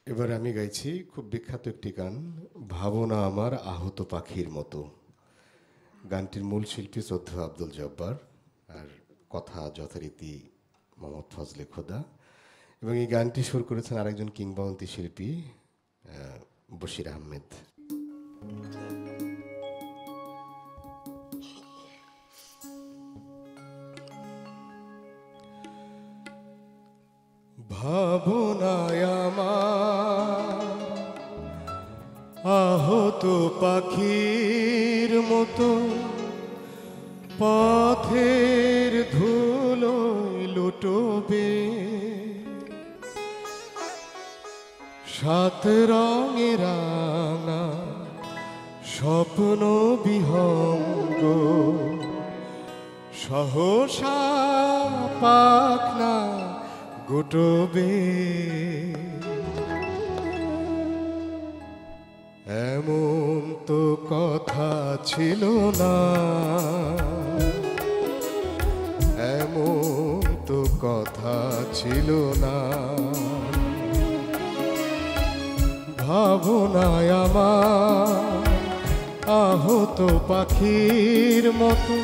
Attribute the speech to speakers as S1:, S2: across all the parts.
S1: এবার আমি গাইছি খুব বিখ্যাত একটি গান, ভাবনা আমার আহত পাখির মতো। গানটির মূল শিল্পী শ্রদ্ধেয় আব্দুল জব্বার, আর কথা যথারীতি মোহাম্মদ ফজলে খোদা, এবং এই গানটি সুর করেছেন আরেকজন কিংবদন্তি শিল্পী বশির আহমেদ। ভাবনায় আমার আহত পাখির মতো, পথের ধুলোয় লুটোবে সাত রঙের রাঙা স্বপ্ন বিহঙ্গ, সহসা পাখনা গুটবে। এমন তো কথা ছিল না, এমন তো কথা ছিল না। ভাবনায় আমার আহত পাখির মতো,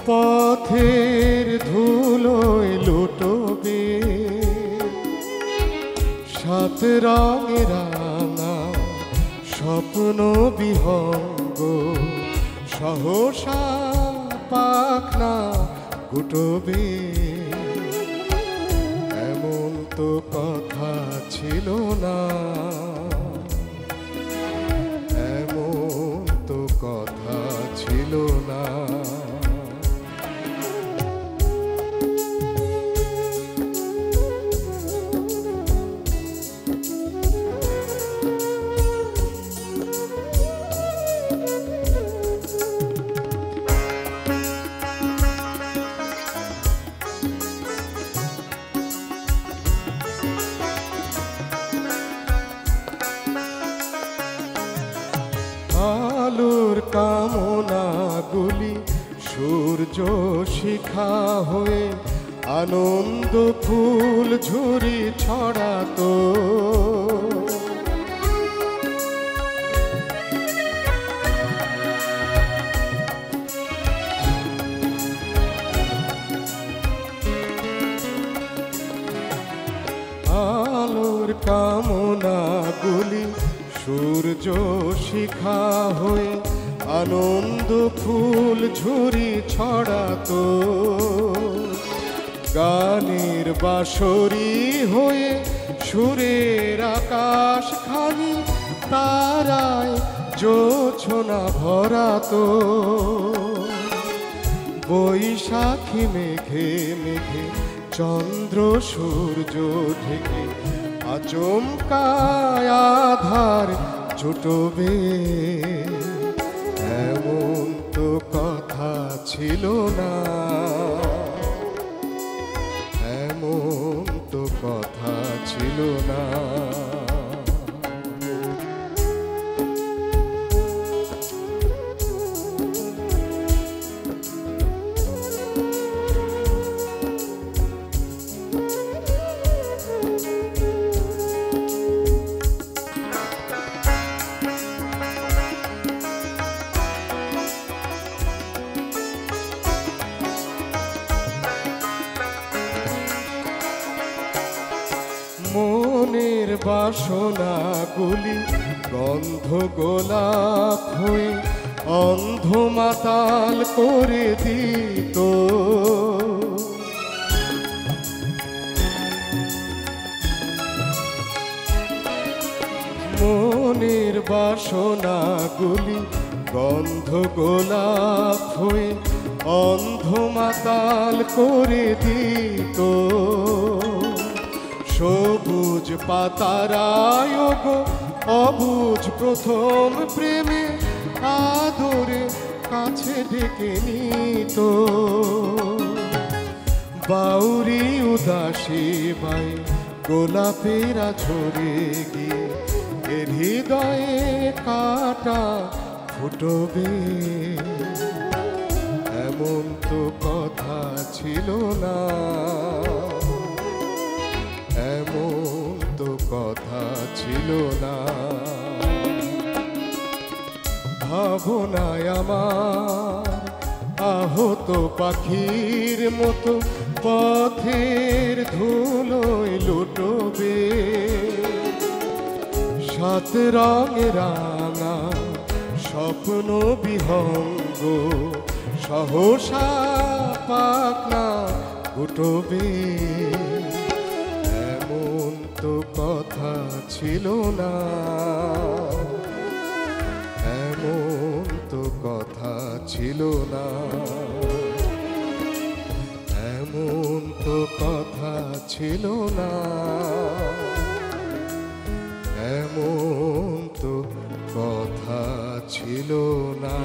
S1: পথের ধুলোয় লুটোবে সাত রঙের রাঙা স্বপ্ন বিহঙ্গ, সহসা পাখনা গুটবে। এমন তো কথা ছিল না, এমন তো কথা ছিল না। আলোর কামনা গুলি সূর্য শিখা হয়ে আনন্দ ফুল ঝুরি ছড়াতো। আলোর কামনা গুলি সূর্য শিখা হয়ে আনন্দ ফুল ঝুরি ছড়াতো। গানের বাঁশরি হয়ে সুরের আকাশ খানি তারায় জোছনা ভরাতো। বৈশাখী মেঘে মেঘে চন্দ্র সূর্য ঢেকে আচমকায় আধার ছুটবে। এমন তো কথা ছিল না, এমন তো কথা ছিল না। মনের বাসনা গুলি গন্ধ গোলাপ হয়ে অন্ধ মাতাল করে দিত। মনের বাসনা গুলি গন্ধ গোলাপ হয়ে অন্ধ মাতাল করে দিত। সবুজ পাতারায় গো অবুঝ প্রথম প্রেমে আদরে কাছে ডেকে নিত। বাউরি উদাসী বাই গোলাপেরা ঝরে গিয়ে এর হৃদয়ে কাটা ফুটবে। এমন তো কথা ছিল না, এমন তো কথা ছিল না। ভাবনায় আমার আহত পাখির মতো পথের ধুলোয় লুটোবে। সাত রঙে রাঙা স্বপ্ন বিহঙ্গ সহসা পাখনা গুটোবে। এমন তো কথা ছিল না, এমন তো কথা ছিল না, এমন তো কথা ছিল না, এমন তো কথা ছিল না।